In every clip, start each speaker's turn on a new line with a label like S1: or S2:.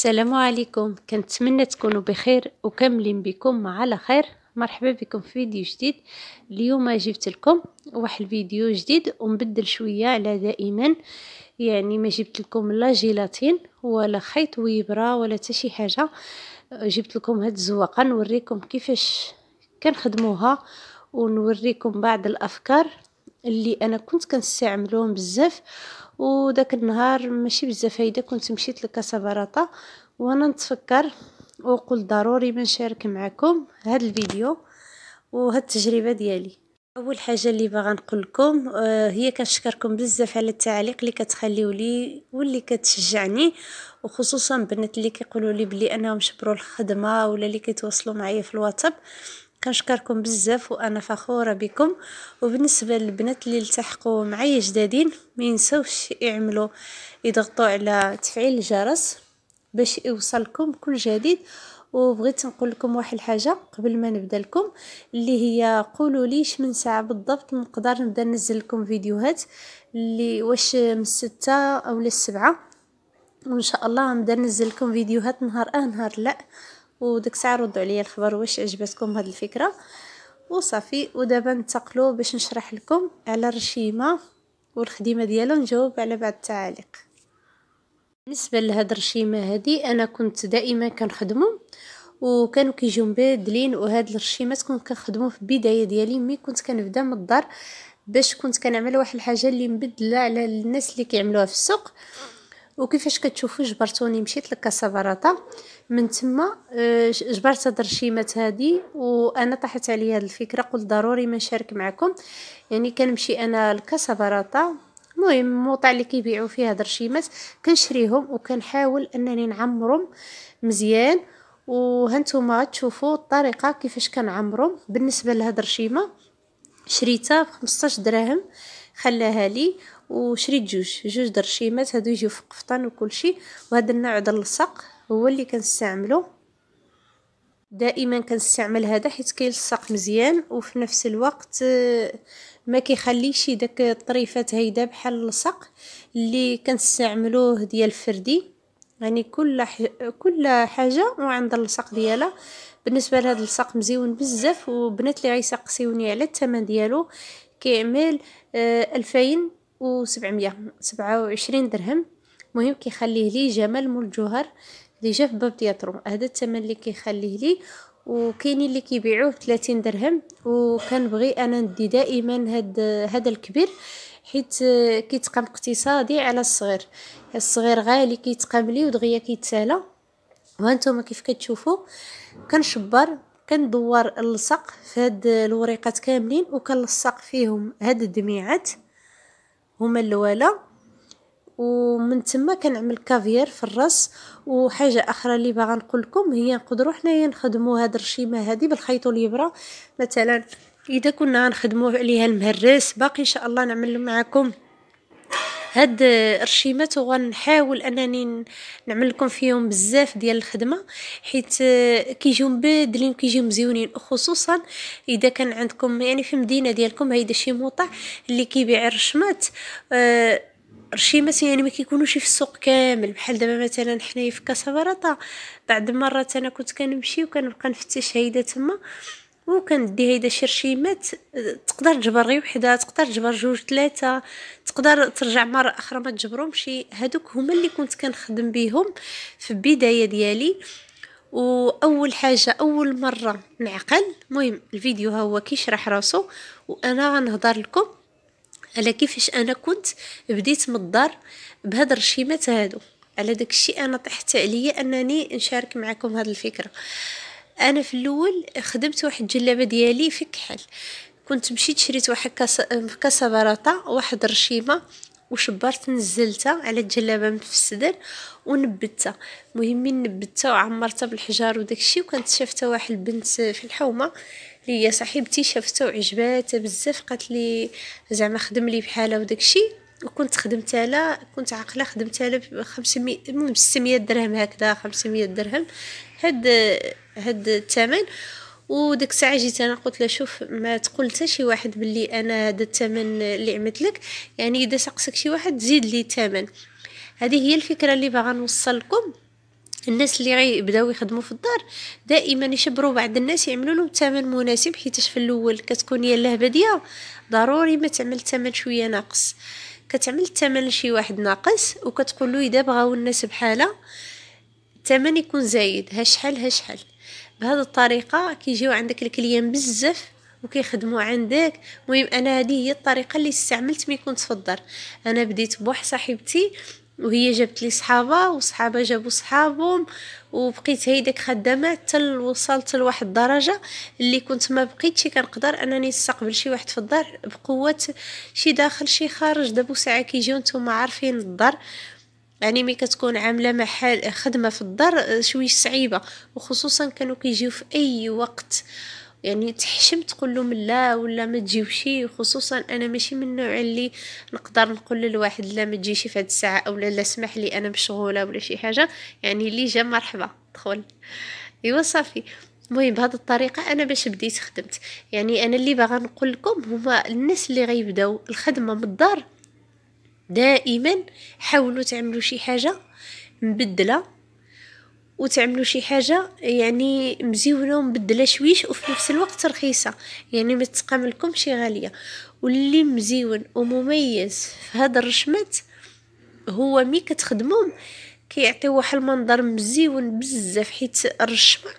S1: السلام عليكم. كنتمنى تكونوا بخير وكاملين بكم على خير. مرحبا بكم في فيديو جديد. اليوم جبت لكم واحد الفيديو جديد ومبدل شويه على دائما. يعني ما جبت لكم لا جيلاتين ولا خيط ويبره ولا حتى شي حاجه. جبت لكم هاد الزواقه نوريكم كيفاش كنخدموها ونوريكم بعض الافكار اللي انا كنت كنستعملهم بزاف. وداك النهار ماشي بزاف هيدا كنت مشيت لكاسابراطا وانا نتفكر وقلت ضروري ما نشارك معكم هذا الفيديو وهاد التجربه ديالي. اول حاجه اللي باغا نقول لكم هي كنشكركم بزاف على التعليق اللي كتخليو لي واللي كتشجعني، وخصوصا بنات اللي كيقولوا لي بلي انهم شبروا الخدمه ولا اللي كيتواصلوا معايا في الواتساب. كنشكركم بزاف وانا فخوره بكم. وبالنسبه للبنات اللي التحقوا معايا جدادين ما ينسوش يضغطوا على تفعيل الجرس باش يوصلكم كل جديد. وبغيت نقول لكم واحد الحاجه قبل ما نبدا لكم، اللي هي قولوا ليش من ساعه بالضبط نقدر نبدا ننزل لكم فيديوهات، اللي واش من 6 او ل 7، وان شاء الله نبدا ننزل لكم فيديوهات نهار نهار لا. وديك الساعه ردوا عليا الخبر واش عجبتكم هذه الفكره وصافي. ودابا ننتقلوا باش نشرح لكم على الرشيمه والخدمه ديالو، نجاوب على بعض التعاليق. بالنسبه لهاد الرشيمه هذه انا كنت دائما كنخدمو وكانوا كيجيو مبادلين، وهاد الرشيمات كنت كنخدمو في البدايه ديالي ملي كنت كنبدا من الدار، باش كنت كنعمل واحد الحاجه اللي مبدله على الناس اللي كيعملوها في السوق. وكيفاش كتشوفوا جبرتوني مشيت لكاسابراطا من تما جبرت هاد الرشيمات هادي وانا طاحت عليا هاد الفكره قلت ضروري ما نشارك معكم. يعني كنمشي انا لكاسابراطا، المهم موطع اللي كيبيعوا فيه هاد الرشيمات كنشريهم وكنحاول انني نعمرهم مزيان. وهانتوما تشوفوا الطريقه كيفاش كنعمرهم. بالنسبه لهاد الرشيمه شريتها ب 15 دراهم، خلاها لي وشريت جوج درشيمات هادو يجيو في قفطان وكل شيء. وهذا النوع د اللصق هو اللي كنستعمله دائما، كنستعمل هذا حيت كيلصق مزيان وفي نفس الوقت ما كيخليش داك الطريفات هيدا بحال اللصق اللي كنستعملوه ديال الفردي. يعني كل حاجه وعند اللصق ديالها. بالنسبه لهذا اللصق مزيون بزاف، وبنات اللي غيسقسيوني على الثمن ديالو كيعمل 2727 درهم. مهم كيخليه لي جمال مول الجوهر اللي جا في باب تياترو، هذا الثمن اللي كيخليه لي. وكاينين اللي كيبيعوه 30 درهم، وكنبغي انا ندي دائما هذا الكبير حيت كيتقام اقتصادي على الصغير غالي كيتقام لي ودغيا كيتسالى. وهانتوما كيف كتشوفوا كنشبر كندور اللصق في هاد الوريقات كاملين وكنلصق فيهم هاد الدميعات هما الاولى، ومن تما كنعمل كافير في الراس. وحاجه اخرى اللي باغا نقول لكم هي نقدروا حنايا نخدموا هاد الرشيمه هذه بالخيط والابره. مثلا اذا كنا نخدموا عليها المهرس باقي ان شاء الله نعمل معكم هاد الرشيمات، وغنحاول انني نعمل لكم فيهم بزاف ديال الخدمه حيت كيجيو مبادلين كيجيو مزيونين. خصوصا اذا كان عندكم يعني في المدينه ديالكم هيدا شي موطع اللي كيبيع الرشمات رشيمات، يعني ما كيكونوش في السوق كامل بحال دابا مثلا حنايا في كاسابراطا. بعض المرات انا كنت كنمشي وكنبقى نفتش هيدا تما وكندي هيدا شي رشيمات تقدر تجبر غير وحده، تقدر تجبر جوج ثلاثه، تقدر ترجع مره اخرى ما تجبرهمش. هادوك هما اللي كنت كنخدم بهم في البدايه ديالي. واول حاجه اول مره نعقل، المهم الفيديو ها هو كيشرح راسو وانا غنهضر لكم على كيفاش انا كنت بديت من الدار بهاد الرشيمات هادو. على داك الشيء انا طحت عليا انني نشارك معكم هاد الفكره. انا في الاول خدمت واحد الجلابه ديالي في كحل، كنت مشيت شريت واحد في كاسابراطا واحد الرشيمه وشبرت نزلتها على الجلابه من في السدر ونبتها. مهمين نبتها وعمرتها بالحجار وداك الشيء. وكانت شافتها واحد البنت في الحومه اللي هي صاحبتي شافتها وعجباتها بزاف، قالت لي زعما خدم لي بحالها وداك الشيء. وكنت خدمتها لها كنت عاقله خدمتها لها ب 500 المهم 600 درهم هكذا 500 درهم هاد الثمن. وديك الساعه جيت انا قلت له شوف ما تقول حتى شي واحد باللي انا هذا الثمن اللي عملت لك، يعني اذا سقسك شي واحد زيد لي الثمن. هذه هي الفكره اللي باغا نوصل لكم. الناس اللي غيبداو يخدموا في الدار دائما يشبروا بعض الناس، يعملوا لهم ثمن مناسب، حيتاش في الاول كتكون يلاه باديه ضروري ما تعمل ثمن شويه ناقص، كتعمل الثمن لشي واحد ناقص وكتقول له اذا بغاو الناس بحاله الثمن يكون زايد ها شحال ها شحال. بهذه الطريقه كيجيو عندك الكليان بزاف وكيخدموا عندك. المهم انا هذه هي الطريقه اللي استعملت ملي كنت في الدار. انا بديت بواحد صاحبتي وهي جابت لي صحابه وصحابه جابوا صحابهم، وبقيت هيداك خدامه حتى وصلت لواحد الدرجه اللي كنت ما بقيتش كنقدر انني نستقبل شي واحد في الدار بقوه، شي داخل شي خارج. دابا ساعه كيجيو نتوما عارفين الدار، يعني ملي كتكون عامله محل خدمه في الدار شويه صعيبه، وخصوصا كانوا كيجيو في اي وقت، يعني تحشم تقول لهم لا ولا ما تجيوشي. وخصوصا انا ماشي من النوع اللي نقدر نقول للواحد لا ما تجيش في هذه الساعه او لا اسمح لي انا مشغوله ولا شي حاجه، يعني اللي جا مرحبا دخل. ايوا صافي. المهم بهذه الطريقه انا باش بديت خدمت. يعني انا اللي باغا نقول لكم هما الناس اللي غيبداو الخدمه من الدار دائما حاولوا تعملوا شي حاجه مبدله، وتعملوا شي حاجه يعني مزيونه ومبدله شويش وفي نفس الوقت رخيصه، يعني ما تقاملكم شي غاليه. واللي مزيون ومميز في هذا الرشمات هو مي كتخدموهم كيعطيو واحد المنظر مزيون بزاف، حيت الرشمه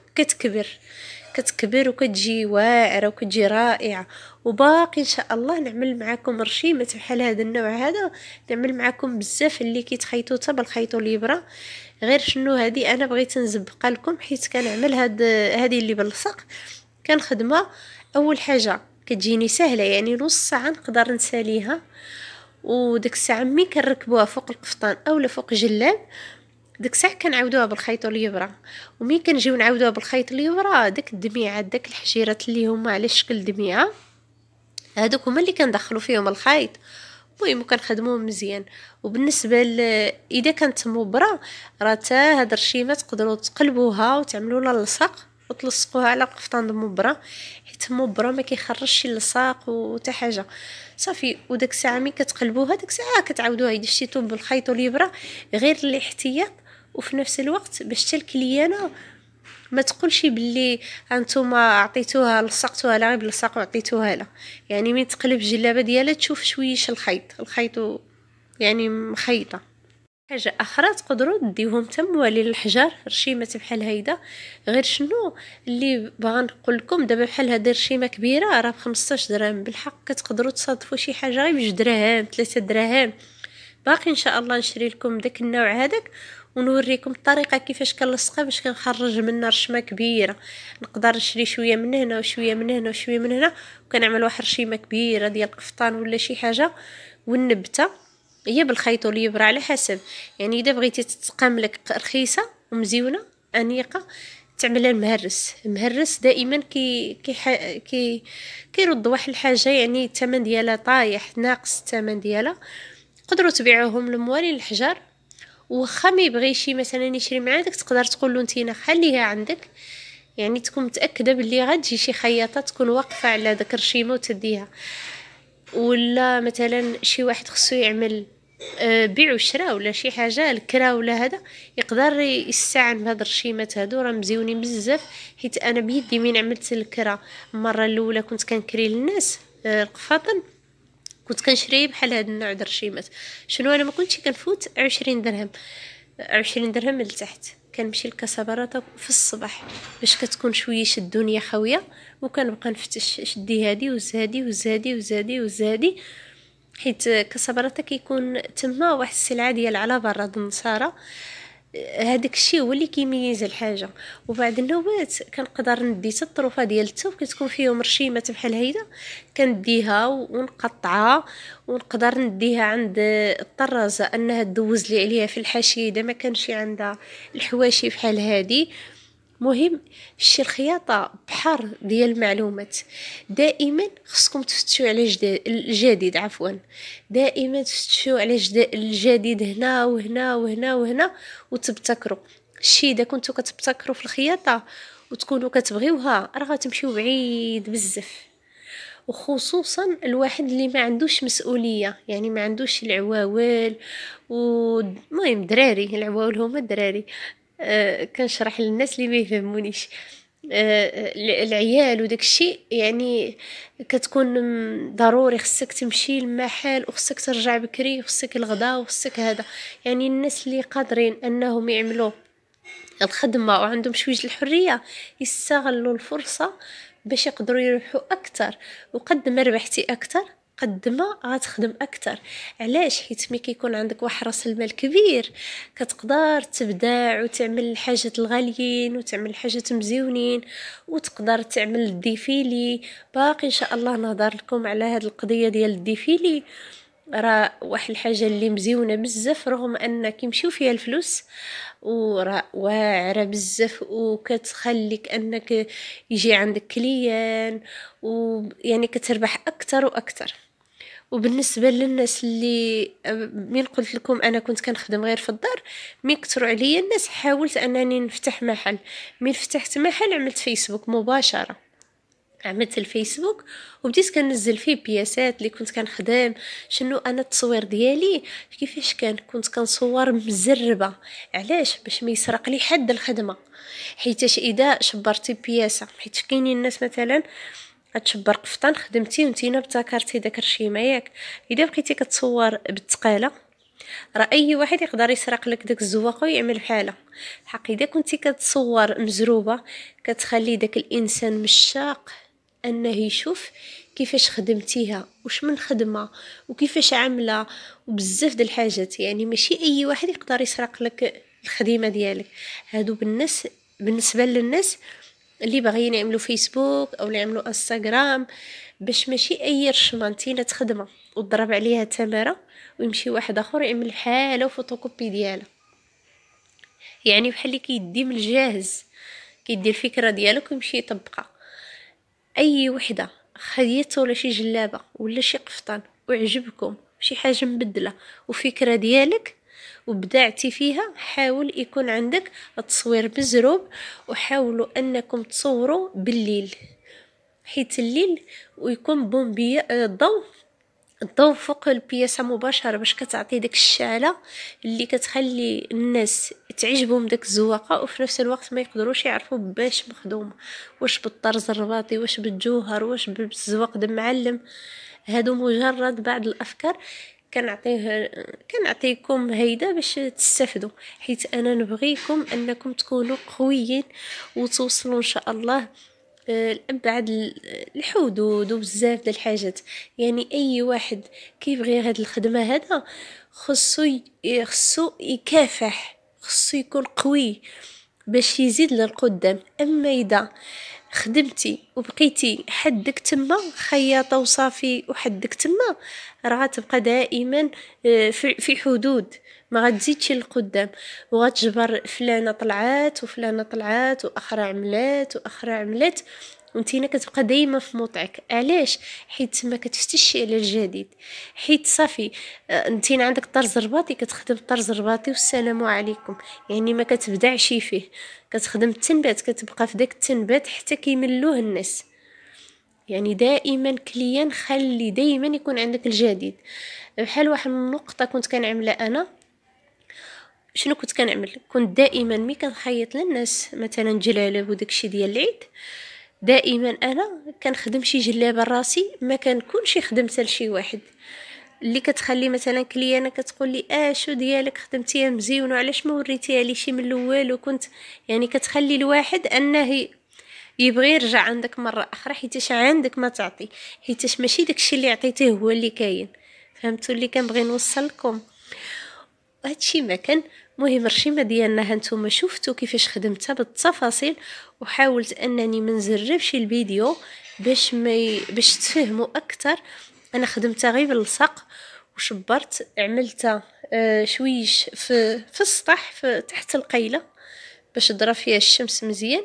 S1: كتكبر وكتجي واعره وكتجي رائعه. وباقي ان شاء الله نعمل معكم رشيمه بحال هذا النوع هذا، نعمل معكم بزاف اللي كيتخيطوا حتى بالخيط والابره. غير شنو هذه انا بغيت نزبق لكم حيت كنعمل هذه اللي باللصق كان خدمه. اول حاجه كتجيني سهله، يعني نص ساعه نقدر نساليها، وديك الساعه مي كنركبوها فوق القفطان اولا فوق جلاب ديك الساعه كنعاودوها بالخيط والابره. ومي كنجيو نعاودوها بالخيط والابره داك الدميعات داك الحجيرات اللي هما على شكل دميعه هادوك هما اللي كندخلوا فيهم الخيط. المهم كنخدموهم مزيان. وبالنسبه اذا كانت مبره راه حتى هاد الرشيمه تقدروا تقلبوها وتعملوا لها اللصق وتلصقوها على قفطان مبره، حيت مبره ما كيخرجش اللصاق وتا حاجه صافي. وداك الساعه ملي كتقلبوها ديك الساعه كتعاودوها اذا شتيتو بالخيط والابره غير الاحتياط، وفي نفس الوقت باش حتى الكليانه ما تقولش باللي انتوما عطيتوها لصقتوها لا غير باللصاق وعطيتوها لا. يعني من تقلب الجلابه ديالها تشوف شويش الخيط يعني مخيطه. حاجه اخرى تقدروا ديوهم تموالي للحجار رشيمه بحال هيدا. غير شنو اللي باغا نقول لكم دابا بحال هذه رشيمه كبيره راه ب15 درهم، بالحق كتقدروا تصادفوا شي حاجه غير ب2 دراهم 3 دراهم. باقي ان شاء الله نشري لكم داك النوع هذاك ونوريكم الطريقه كيفاش كنلصقها باش كنخرج منها رشمه كبيره. نقدر نشري شويه من هنا وشويه من هنا وشويه من هنا وكنعمل واحد رشيمه كبيره ديال القفطان ولا شي حاجه. والنبته هي بالخيط والابره على حسب، يعني اذا بغيتي تتقام لك رخيصه ومزيونه انيقه تعملها مهرس دائما كيرد واحد الحاجه، يعني الثمن ديالها طايح ناقص الثمن ديالها. تقدروا تبيعوهم لموالين الحجار، وخا ما يبغيش مثلا يشري من عندك تقدر تقول له انت خليها عندك، يعني تكون متاكده باللي غتجي شي خياطه تكون واقفه على داك الرشيمه وتديها. ولا مثلا شي واحد خصو يعمل بيع وشراء ولا شي حاجه الكرا ولا هذا يقدر يستعن بهاد الرشيمات هادو راه مزيونين بزاف. حيت انا بيدي من عملت الكرا المره الاولى كنت كنكري للناس القفاطن كنت كنشري بحال هاد النوع د الرشيمات. شنو انا ما كنتش كنفوت 20 درهم 20 درهم لتحت. كنمشي للكسبرات في الصباح باش كتكون شويش الدنيا خاويه وكنبقى نفتش شدي هادي وزادي وزادي وزادي وزادي، حيت كسبرات كيكون تما واحد السلعه ديال على برا النصارى. هذاك الشيء هو اللي كيميز الحاجه. وبعد النوبات كنقدر ندي حتى الطروفه ديال الثوب كتكون فيهم رشيمات بحال هيدا كنديها ونقطعها ونقدر نديها عند الطرازه انها تدوز لي عليها في الحاشيه اذا ما كانش عندها الحواشي بحال هادي. مهم شي الخياطه بحر ديال المعلومات. دائما خصكم تفتشوا على الجديد دائما تفتشوا على الجديد هنا وهنا وهنا وهنا وتبتكروا الشيء. اذا كنتوا كتبتكروا في الخياطه وتكونوا كتبغيوها راه غتمشيو بعيد بزاف. وخصوصا الواحد اللي ما عندوش مسؤوليه، يعني ما عندوش العواول. والمهم دراري العواول هما الدراري كنشرح للناس اللي ما يفهمونيش. العيال وداك الشيء يعني كتكون ضروري خصك تمشي لمحل وخصك ترجع بكري وخصك الغدا وخصك هذا. يعني الناس اللي قادرين انهم يعملوا الخدمة وعندهم شوية الحرية يستغلوا الفرصة باش يقدروا يربحوا أكتر، وقد ما ربحتي أكتر قد ما غتخدم أكتر. علاش؟ حيت ملي كيكون عندك واحد راس المال كبير كتقدر تبدع وتعمل الحاجات الغاليين وتعمل الحاجات مزيونين، وتقدر تعمل الديفيلي. باقي إن شاء الله نهضر لكم على هاد القضية ديال الديفيلي. راه واحد الحاجة اللي مزيونة بزاف رغم أن كيمشيو فيها الفلوس، وراه واعرة بزاف وكتخليك أنك يجي عندك كليان ويعني كتربح أكتر وأكتر. وبالنسبة للناس اللي من قلت لكم أنا كنت كنخدم غير في الدار، مي كثروا عليا الناس حاولت أنني نفتح محل. من فتحت محل عملت فيسبوك مباشرة، عملت الفيسبوك وبديت كنزل فيه بياسات اللي كنت كنخدم. شنو انا التصوير ديالي كيفاش كنت كنصور مزربه. علاش؟ باش ما يسرق لي حد الخدمه. حيتاش اذا شبرتي بياسه، حيت كاينين الناس مثلا غتشبر قفطان خدمتي وانتينا ابتكرتي داك الرشيمه ياك، اذا بقيتي كتصور بالثقاله راه اي واحد يقدر يسرق لك داك الزواقه ويعمل بحالها. الحق اذا كنتي كتصور مزروبه كتخلي داك الانسان مشاق انه يشوف كيفاش خدمتيها وش من خدمه وكيفاش عامله وبزاف د الحاجات. يعني ماشي اي واحد يقدر يسرق لك الخدمه ديالك. هادو بالنسبه للناس اللي باغيين يعملوا فيسبوك او اللي يعملوا انستغرام، باش ماشي اي رشمه نتينا تخدمه وتضرب عليها تماره ويمشي واحد اخر يعمل حاله وفوتوكوبي ديالها. يعني بحال اللي كيدي من الجاهز، كيدي الفكره ديالك ويمشي يطبقها. اي وحده خديت ولا شي جلابه ولا شي قفطان وعجبكم شي حاجه مبدله وفكره ديالك وبدعتي فيها، حاول يكون عندك التصوير مزروب. وحاولوا انكم تصوروا بالليل، حيت الليل ويكون بومبيه الضوء فوق البياسه مباشره باش كتعطي داك الشعله اللي كتخلي الناس تعجبهم داك الزواقه، وفي نفس الوقت ما يقدروش يعرفوا باش مخدوم، واش بالطرز الرباطي، واش بالجوهر، واش بالزواق د معلم. هادو مجرد بعض الافكار كنعطيكم هيدا باش تستفدوا، حيت انا نبغيكم انكم تكونوا قويين وتوصلوا ان شاء الله لأبعد الحدود وبزاف د الحاجات. يعني اي واحد كيبغي هاد الخدمه هذا خصو يكافح، خصو يكون قوي باش يزيد للقدام. اما اذا خدمتي وبقيتي حدك تما خياطه وصافي وحدك تما، راه غتبقى دائما في حدود، ما غتزيدش للقدام، وغتجبر فلانه طلعات وفلانه طلعات واخرى عملات واخرى عملات، وانتينا كتبقى دايما في موطعك. علاش؟ حيت ما كتفتشي على الجديد، حيت صافي انتينا عندك طرز رباطي كتخدم طرز رباطي والسلام عليكم. يعني ما كتبدعش فيه، كتخدم التنبات كتبقى في داك التنبات حتى كيملوه الناس. يعني دائما كليان خلي دائما يكون عندك الجديد. بحال واحد النقطه كنت كنعملها انا، شنو كنت كنعمل؟ كنت دائما ملي كنخيط للناس مثلا جلالب وداكشي ديال العيد، دائما انا كنخدم شي جلابه راسي، ما كنكونش خدمتها لشي واحد. اللي كتخلي مثلا كليانه كتقول لي شو ديالك خدمتيها مزيون وعلاش ما وريتيها لي شي من الاول، وكنت يعني كتخلي الواحد انه يبغي يرجع عندك مره اخرى، حيتاش عندك ما تعطي، حيتاش ماشي داكشي اللي عطيتيه هو اللي كاين. فهمتوا اللي كنبغي نوصل لكم؟ هادشي ما كان مهم. الرشيمه ديالنا هانتوما شفتوا كيفاش خدمتها بالتفاصيل، وحاولت انني ما نزربش الفيديو باش تفهموا اكثر. انا خدمتها غير باللصق وشبرت، عملتها شويش في السطح تحت القيله باش تضرب فيها الشمس مزيان.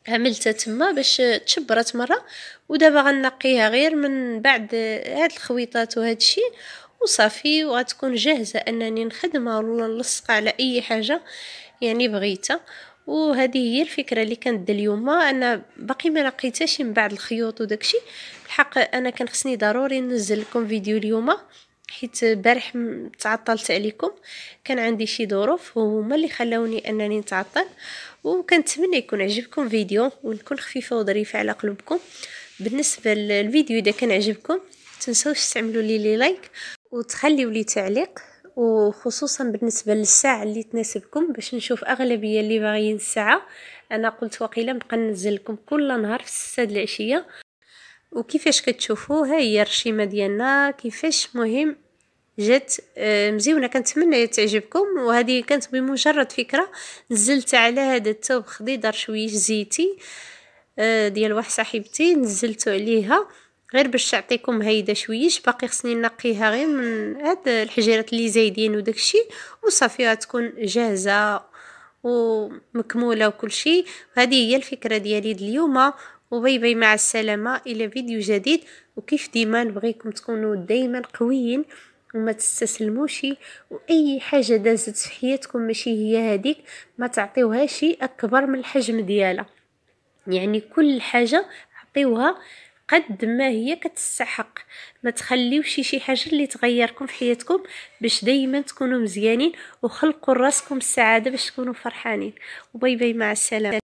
S1: عملتها تما باش تشبرت مره، ودابا غنقيها غير من بعد هاد الخويطات وهاد الشيء وصافي، وغتكون جاهزه انني نخدمها ولا نلصق على اي حاجه يعني بغيتها. وهذه هي الفكره اللي كانت اليوم. انا باقي ما لقيتهاش من بعد الخيوط وداكشي. الحق انا كان خصني ضروري ننزل لكم فيديو اليوم حيت بارح تعطلت عليكم، كان عندي شي ظروف وهما اللي خلاوني انني نتعطل. وكنتمنى يكون عجبكم فيديو ونكون خفيفه وظريفه على قلوبكم. بالنسبه للفيديو اذا كان عجبكم تنسوش تعملوا لي لايك وتخليوا لي تعليق، وخصوصا بالنسبه للساعه اللي تناسبكم باش نشوف اغلبيه اللي باغيين الساعه. انا قلت وقيله نبقى ننزل لكم كل نهار في 6 د العشيه. وكيفاش كتشوفوا ها هي الرشيمه ديالنا كيفاش مهم جات مزيونه. كنتمنى تعجبكم، وهذه كانت بمجرد فكره نزلت على هذا الثوب خضيضر شويش زيتي ديال واحد صاحبتي، نزلته عليها غير باش تعطيكم هيدا شويش. باقي خصني نقيها غير من هاد الحجيرات اللي زايدين وداكشي وصافي تكون جاهزه ومكموله وكل شيء. هذه هي الفكره ديالي اليوم، وباي باي مع السلامه الى فيديو جديد. وكيف ديما نبغيكم تكونوا دائما قويين وما تستسلموش، واي حاجه دازت في حياتكم ماشي هي هذيك ما تعطيوها شيء اكبر من الحجم ديالها. يعني كل حاجه عطيوها قد ما هي كتستحق، ما تخليوش شي حاجه اللي تغيركم في حياتكم، باش دائما تكونوا مزيانين وخلقوا راسكم السعاده باش تكونوا فرحانين. وباي باي مع السلامه.